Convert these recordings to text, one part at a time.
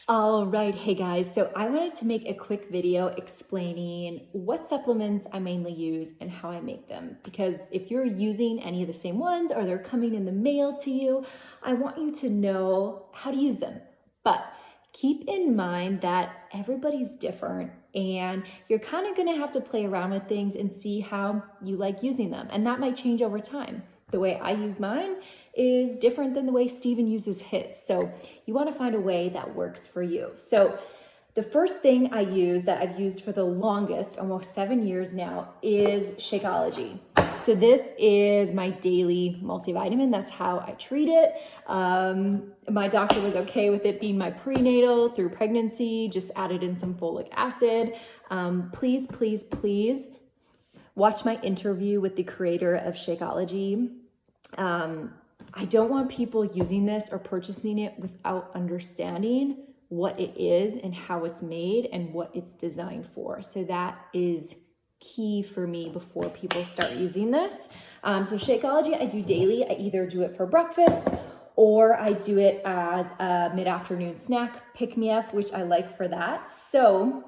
All right, hey guys, so I wanted to make a quick video explaining what supplements I mainly use and how I make them. Because if you're using any of the same ones or they're coming in the mail to you, I want you to know how to use them. But keep in mind that everybody's different and you're kind of gonna have to play around with things and see how you like using them. And that might change over time. The way I use mine is different than the way Steven uses his. So you want to find a way that works for you. So the first thing I use that I've used for the longest, almost 7 years now, is Shakeology. So this is my daily multivitamin. That's how I treat it. My doctor was okay with it being my prenatal through pregnancy, just added in some folic acid. Please watch my interview with the creator of Shakeology. I don't want people using this or purchasing it without understanding what it is and how it's made and what it's designed for. So that is key for me before people start using this. So Shakeology I do daily. I either do it for breakfast or I do it as a mid-afternoon snack, pick-me-up, which I like for that. So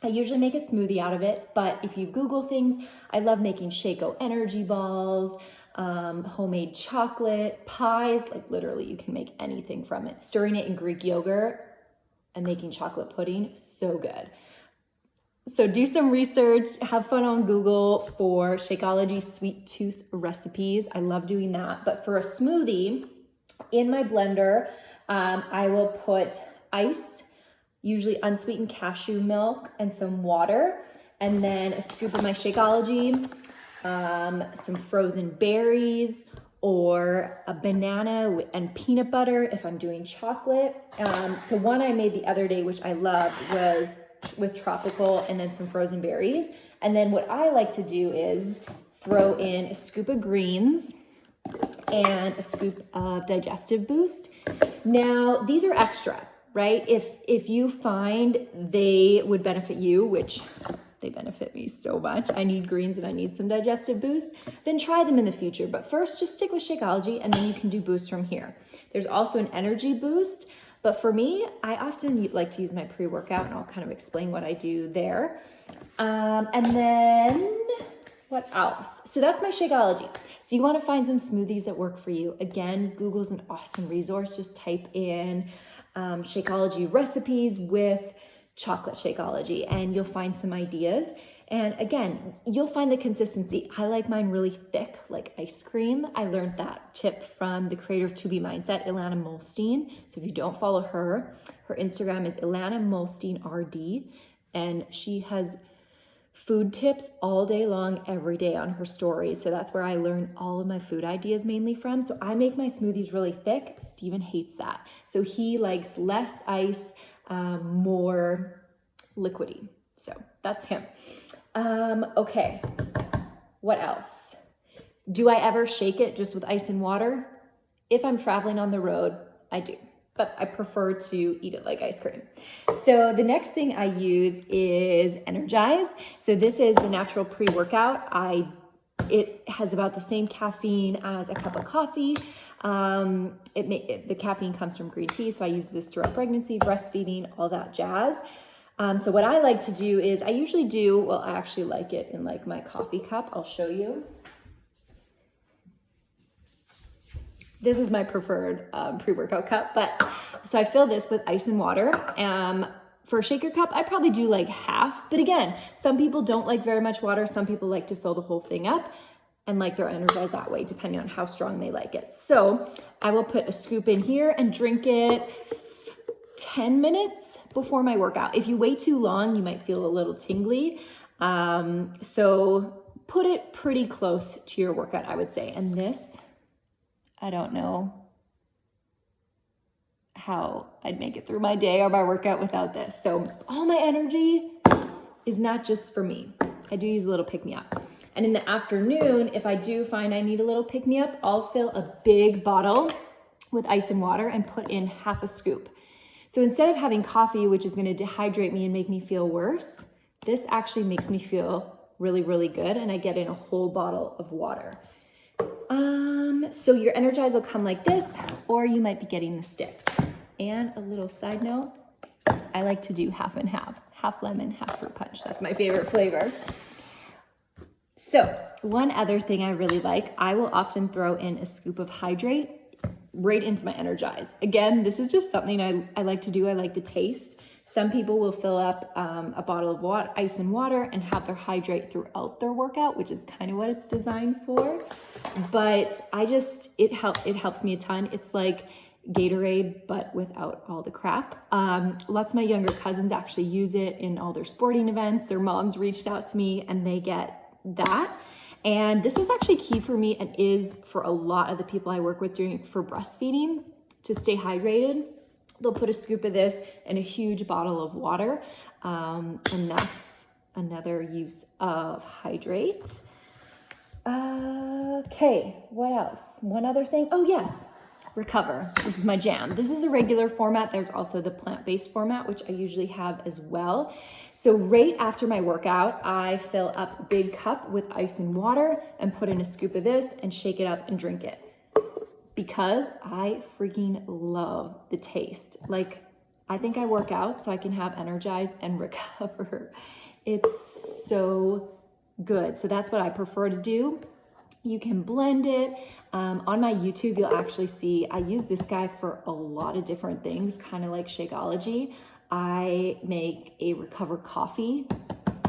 I usually make a smoothie out of it, but if you Google things, I love making Shako energy balls, homemade chocolate, pies, like literally you can make anything from it. Stirring it in Greek yogurt and making chocolate pudding, so good. So do some research, have fun on Google for Shakeology sweet tooth recipes. I love doing that. But for a smoothie, in my blender, I will put ice, usually unsweetened cashew milk and some water, and then a scoop of my Shakeology, some frozen berries, or a banana and peanut butter if I'm doing chocolate. So one I made the other day, which I loved, was with tropical and then some frozen berries. And then what I like to do is throw in a scoop of greens and a scoop of digestive boost. Now, these are extra, right? If you find they would benefit you, which they benefit me so much, I need greens and I need some digestive boost, then try them in the future. But first, just stick with Shakeology and then you can do boosts from here. There's also an energy boost, but for me, I often like to use my pre-workout, and I'll kind of explain what I do there. And then what else? So that's my Shakeology. So you want to find some smoothies that work for you. Again, Google's an awesome resource. Just type in Shakeology recipes with chocolate Shakeology and you'll find some ideas. And again, you'll find the consistency. I like mine really thick, like ice cream. I learned that tip from the creator of To Be Mindset, Ilana Molstein. So if you don't follow her, her Instagram is Ilana Molstein RD, and she has food tips all day long, every day on her stories. So that's where I learn all of my food ideas mainly from. So I make my smoothies really thick. Steven hates that. So he likes less ice, more liquidy. So that's him. Okay, what else? Do I ever shake it just with ice and water? If I'm traveling on the road, I do, but I prefer to eat it like ice cream. So the next thing I use is Energize. So this is the natural pre-workout. It has about the same caffeine as a cup of coffee. The caffeine comes from green tea, so I use this throughout pregnancy, breastfeeding, all that jazz. So what I like to do is I actually like it in like my coffee cup. I'll show you. This is my preferred pre-workout cup, so I fill this with ice and water. For a shaker cup, I probably do like half, but again, some people don't like very much water. Some people like to fill the whole thing up and like their Energize that way, depending on how strong they like it. So I will put a scoop in here and drink it 10 minutes before my workout. If you wait too long, you might feel a little tingly. So put it pretty close to your workout, I would say. And this, I don't know how I'd make it through my day or my workout without this. So all my energy is not just for me. I do use a little pick-me-up. And in the afternoon, if I do find I need a little pick-me-up, I'll fill a big bottle with ice and water and put in half a scoop. So instead of having coffee, which is going to dehydrate me and make me feel worse, this actually makes me feel really, really good. And I get in a whole bottle of water. So your Energize will come like this, or you might be getting the sticks. And a little side note, I like to do half and half lemon, half fruit punch. That's my favorite flavor. So one other thing I really like, I will often throw in a scoop of hydrate right into my Energize. Again, this is just something I like to do. I like the taste. Some people will fill up a bottle of ice and water and have their hydrate throughout their workout, which is kind of what it's designed for. But it helps me a ton. It's like Gatorade, but without all the crap. Lots of my younger cousins actually use it in all their sporting events. Their moms reached out to me and they get that. And this was actually key for me and is for a lot of the people I work with for breastfeeding to stay hydrated. They'll put a scoop of this in a huge bottle of water. And that's another use of hydrate. Okay, what else? One other thing. Oh yes, Recover. This is my jam. This is the regular format. There's also the plant-based format, which I usually have as well. So right after my workout, I fill up a big cup with ice and water and put in a scoop of this and shake it up and drink it. Because I freaking love the taste. Like, I think I work out so I can have Energize and Recover. It's so good. So that's what I prefer to do. You can blend it. On my YouTube, you'll actually see I use this guy for a lot of different things, kind of like Shakeology. I make a Recover coffee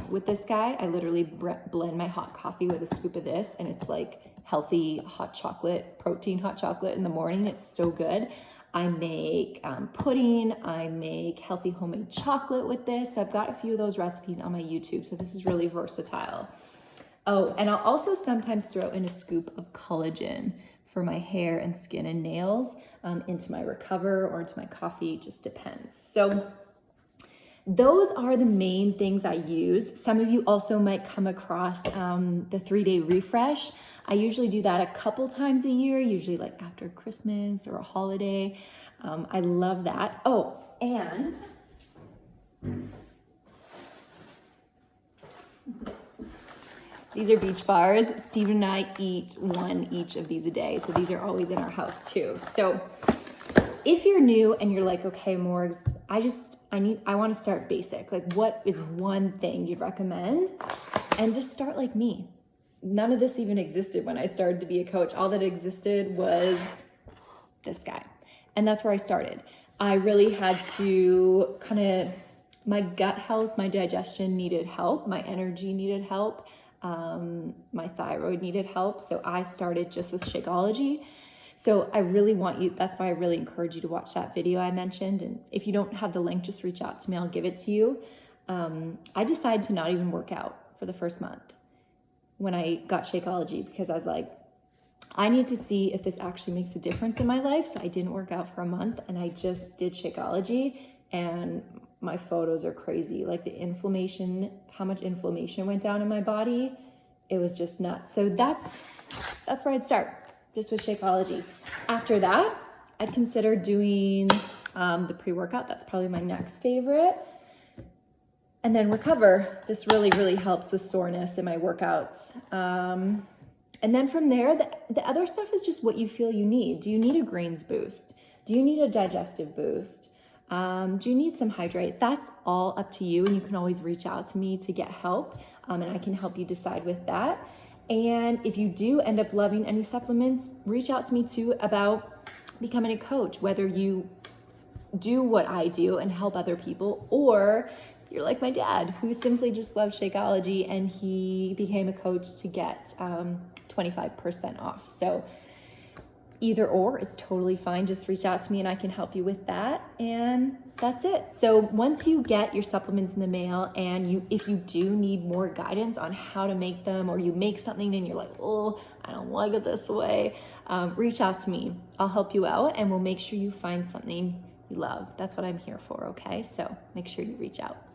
with this guy. I literally blend my hot coffee with a scoop of this, and it's like healthy hot chocolate, protein hot chocolate in the morning. It's so good. I make pudding. I make healthy homemade chocolate with this. So I've got a few of those recipes on my YouTube. So this is really versatile. Oh, and I'll also sometimes throw in a scoop of collagen for my hair and skin and nails into my Recover or into my coffee, just depends. So those are the main things I use. Some of you also might come across the 3-day refresh. I usually do that a couple times a year, usually like after Christmas or a holiday. I love that. Oh, and these are Beach Bars. Steven and I eat one each of these a day. So these are always in our house too. So if you're new and you're like, okay, Morgs, I want to start basic. Like, what is one thing you'd recommend? And just start like me. None of this even existed when I started to be a coach. All that existed was this guy. And that's where I started. I really had to my gut health, my digestion needed help. My energy needed help. My thyroid needed help. So I started just with Shakeology. So I really that's why I really encourage you to watch that video I mentioned. And if you don't have the link, just reach out to me. I'll give it to you. I decided to not even work out for the first month when I got Shakeology, because I was like, I need to see if this actually makes a difference in my life. So I didn't work out for a month and I just did Shakeology, and my photos are crazy. Like how much inflammation went down in my body. It was just nuts. So that's where I'd start, just with Shakeology. After that, I'd consider doing the pre-workout. That's probably my next favorite. And then Recover. This really, really helps with soreness in my workouts. And then from there, the other stuff is just what you feel you need. Do you need a grains boost? Do you need a digestive boost? Do you need some hydrate? That's all up to you. And you can always reach out to me to get help. And I can help you decide with that. And if you do end up loving any supplements, reach out to me too about becoming a coach, whether you do what I do and help other people, or you're like my dad, who simply just loves Shakeology and he became a coach to get 25% off. So either or is totally fine. Just reach out to me and I can help you with that. And that's it. So once you get your supplements in the mail, and if you do need more guidance on how to make them, or you make something and you're like, oh, I don't like it this way, reach out to me. I'll help you out and we'll make sure you find something you love. That's what I'm here for, okay? So make sure you reach out.